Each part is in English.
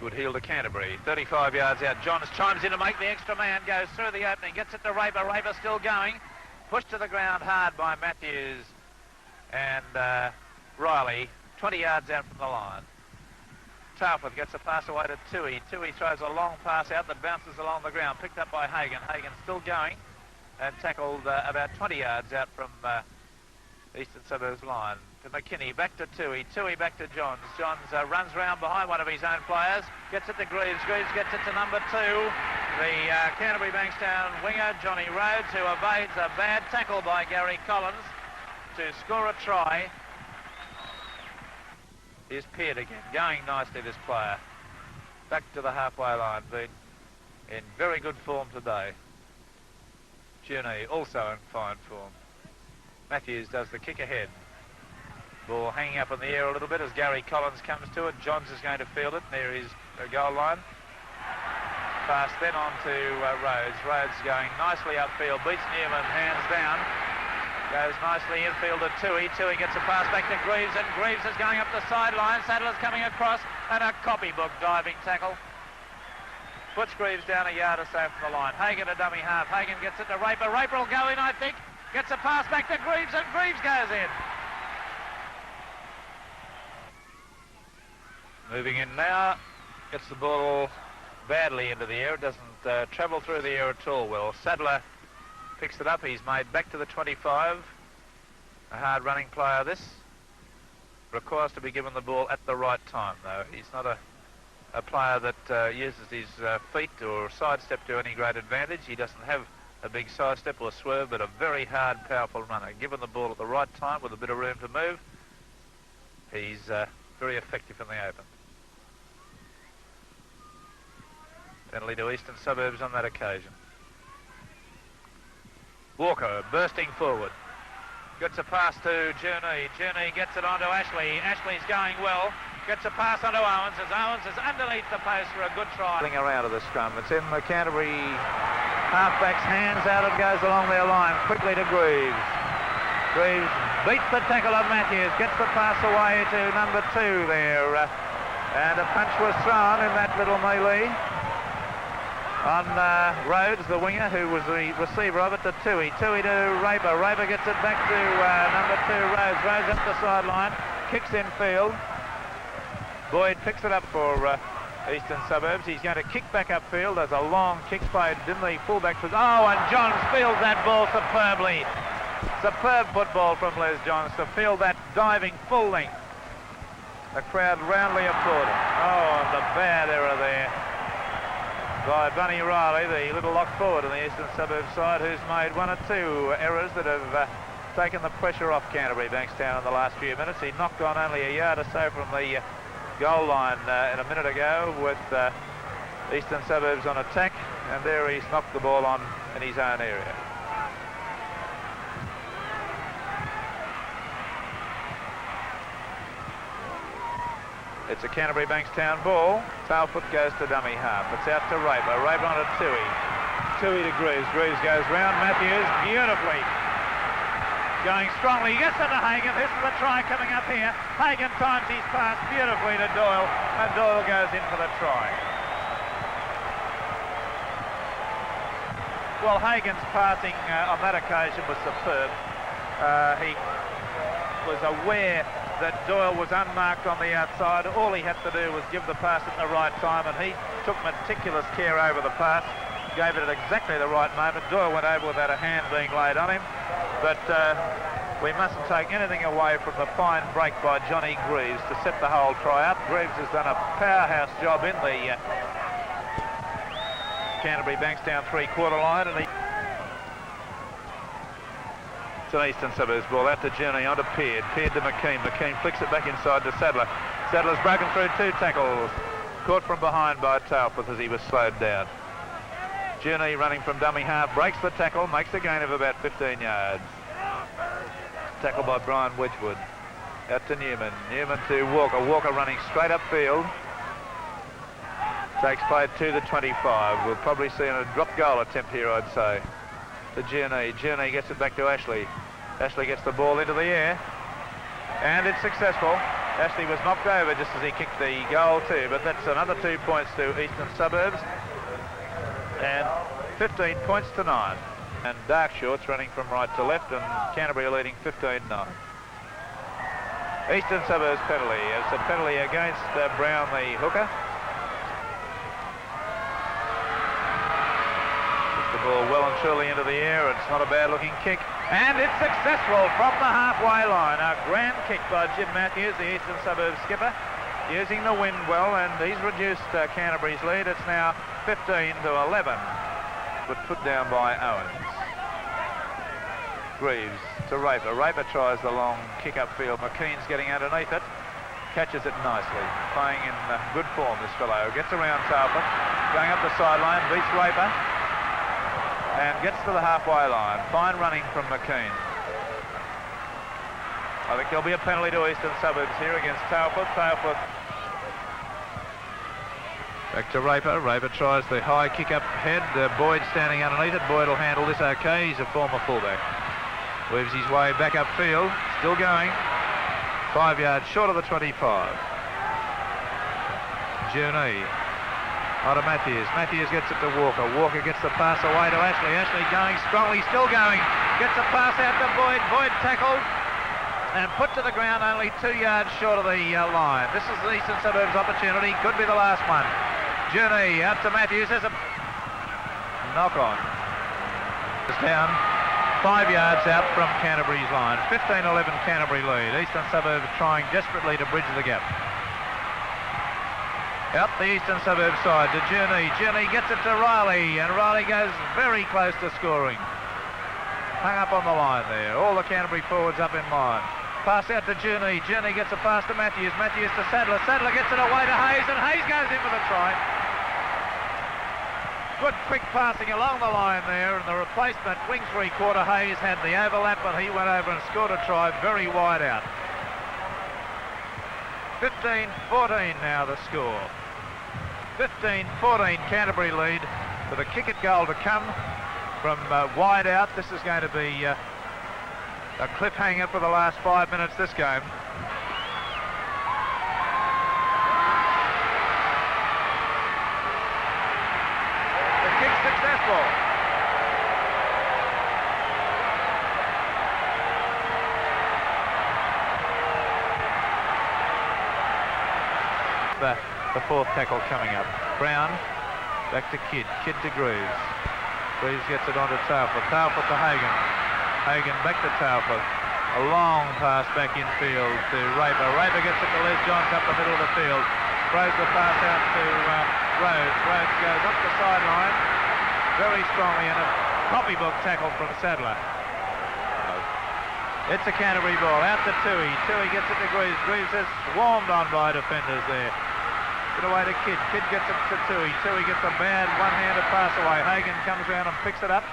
Good heel to Canterbury. 35 yards out. Johns chimes in to make the extra man. Goes through the opening. Gets it to Raper. Raper still going. Pushed to the ground hard by Matthews and Riley. 20 yards out from the line. Tarforth gets a pass away to Toohey. Toohey throws a long pass out that bounces along the ground. Picked up by Hagan. Hagan still going and tackled about 20 yards out from Eastern Suburbs line. To McKinney, back to Toohey. Toohey back to Johns. Johns runs round behind one of his own players. Gets it to Greaves. Greaves gets it to number 2. The Canterbury Bankstown winger, Johnny Rhodes, who evades a bad tackle by Gary Collins to score a try. Is Peart again. Going nicely, this player. Back to the halfway line. Been in very good form today. Juni also in fine form. Matthews does the kick ahead. Ball hanging up in the air a little bit as Gary Collins comes to it. Johns is going to field it near his goal line. Pass then on to Rhodes. Rhodes going nicely upfield. Beats Newman, hands down. Goes nicely infield to Toohey. Toohey gets a pass back to Greaves, and Greaves is going up the sideline. Saddler's coming across, and a copybook diving tackle. Puts Greaves down a yard or so from the line. Hagan a dummy half. Hagan gets it to Raper. Raper will go in, I think. Gets a pass back to Greaves, and Greaves goes in. Moving in now. Gets the ball badly into the air. It doesn't travel through the air at all well. Saddler picks it up. He's made back to the 25. A hard running player this. Requires to be given the ball at the right time though. He's not a player that uses his feet or sidestep to any great advantage. He doesn't have a big sidestep or swerve, but a very hard, powerful runner. Given the ball at the right time with a bit of room to move, he's very effective in the open. Penalty to Eastern Suburbs on that occasion. Walker bursting forward. Gets a pass to Journey. Journey gets it onto Ashley. Ashley's going well. Gets a pass onto Owens as Owens is underneath the post for a good try. Around to the scrum. It's in the Canterbury halfback's hands out. It goes along their line quickly to Greaves. Greaves beats the tackle of Matthews. Gets the pass away to number 2 there. And a punch was thrown in that little melee on Rhodes, the winger, who was the receiver of it, to Toohey. Toohey to Raper. Raper gets it back to number 2, Rhodes. Rhodes up the sideline, kicks in field. Boyd picks it up for Eastern Suburbs. He's going to kick back upfield. There's a long kick played in the fullback position. Oh, and Johns fields that ball superbly. Superb football from Les Johns to field that diving full length. The crowd roundly applauding. Oh, and the bad error there by Bunny Riley, the little lock forward on the Eastern Suburbs side, who's made 1 or 2 errors that have taken the pressure off Canterbury Bankstown in the last few minutes. He knocked on only a yard or so from the goal line in a minute ago with Eastern Suburbs on attack, and there he's knocked the ball on in his own area. It's a Canterbury Bankstown ball. Tailfoot goes to dummy half. It's out to Raper. Raper on to Toohey. Toohey to Greaves. Greaves goes round Matthews beautifully. Going strongly. He gets it to Hagan. This is a try coming up here. Hagan times his pass beautifully to Doyle, and Doyle goes in for the try. Well, Hagan's passing on that occasion was superb. He was aware that Doyle was unmarked on the outside. All he had to do was give the pass at the right time, and he took meticulous care over the pass, gave it at exactly the right moment. Doyle went over without a hand being laid on him, but we mustn't take anything away from the fine break by Johnny Greaves to set the whole try up. Greaves has done a powerhouse job in the Canterbury Bankstown 3-quarter line, and it's an Eastern Suburbs ball out to Journey, onto Peart. Peart to McKean. McKean flicks it back inside to Saddler. Saddler's broken through 2 tackles. Caught from behind by Tailfoot as he was slowed down. Journey running from dummy half, breaks the tackle, makes a gain of about 15 yards. Tackle by Brian Wedgwood. Out to Newman. Newman to Walker. Walker running straight upfield. Takes play to the 25. We'll probably see a drop goal attempt here, I'd say. To Journey. Journey gets it back to Ashley. Ashley gets the ball into the air, and it's successful. Ashley was knocked over just as he kicked the goal too, but that's another 2 points to Eastern Suburbs. And 15 points to 9. And Dark Shorts running from right to left, and Canterbury leading 15-9. Eastern Suburbs penalty. It's a penalty against Brown, the hooker. The ball well and truly into the air. It's not a bad looking kick, and it's successful from the halfway line. A grand kick by Jim Matthews, the Eastern Suburbs skipper, using the wind well, and he's reduced Canterbury's lead. It's now 15-11, but put down by Owens. Greaves to Raper. Raper tries the long kick upfield. McKean's getting underneath it, catches it nicely, playing in good form, this fellow. Gets around Talbot, going up the sideline, beats Raper, and gets to the halfway line. Fine running from McKean. I think there'll be a penalty to Eastern Suburbs here against Tailfoot. Tailfoot back to Raper. Raper tries the high kick up head. Boyd standing underneath it. Boyd will handle this okay. He's a former fullback. Weaves his way back upfield. Still going. 5 yards short of the 25. Journey. On to Matthews. Matthews gets it to Walker. Walker gets the pass away to Ashley. Ashley going strongly, still going. Gets a pass out to Boyd. Boyd tackled and put to the ground only 2 yards short of the line. This is the Eastern Suburbs opportunity. Could be the last one. Journey out to Matthews. There's a knock on. It's down 5 yards out from Canterbury's line. 15-11 Canterbury lead. Eastern Suburbs trying desperately to bridge the gap. Out the Eastern Suburbs side to Journey. Journey gets it to Riley, and Riley goes very close to scoring. Hung up on the line there. All the Canterbury forwards up in line. Pass out to Journey. Journey gets a pass to Matthews. Matthews to Sadler. Sadler gets it away to Hayes, and Hayes goes in for the try. Good quick passing along the line there, and the replacement, wing three-quarter Hayes, had the overlap, and he went over and scored a try very wide out. 15-14 now the score. 15-14 Canterbury lead, with a kick at goal to come from wide out. This is going to be a cliffhanger for the last 5 minutes this game. The kick successful. The fourth tackle coming up. Brown back to Kidd. Kidd to Greaves. Greaves gets it onto Tailfoot. Tailfoot to Hagan. Hagan back to Tailfoot. A long pass back infield to Raper. Raper gets it to Les Johns up the middle of the field. Throws the pass out to Rhodes. Rhodes goes up the sideline very strongly, and a copybook tackle from Sadler. It's a Canterbury ball. Out to Toohey. Toohey gets it to Greaves. Greaves is swarmed on by defenders there. Get away to Kidd. Kidd gets it to Toohey. Toohey gets a bad one-handed pass away. Hagan comes around and picks it up.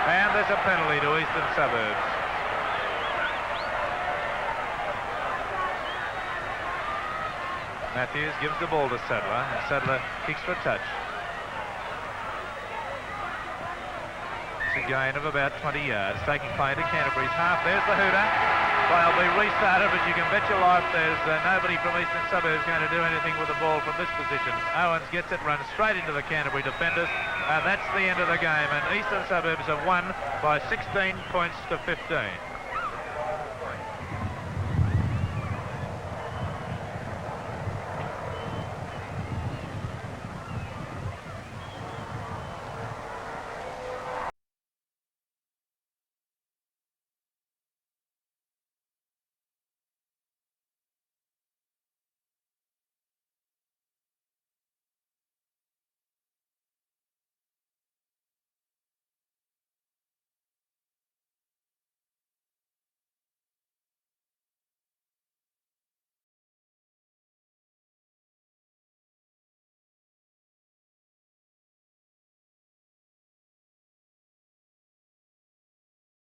And there's a penalty to Eastern Suburbs. Matthews gives the ball to Sadler, and Sadler kicks for touch. It's a gain of about 20 yards, taking play to Canterbury's half. There's the hooter. They'll be restarted, but you can bet your life there's nobody from Eastern Suburbs going to do anything with the ball from this position. Owens gets it, runs straight into the Canterbury defenders, and that's the end of the game. And Eastern Suburbs have won by 16 points to 15.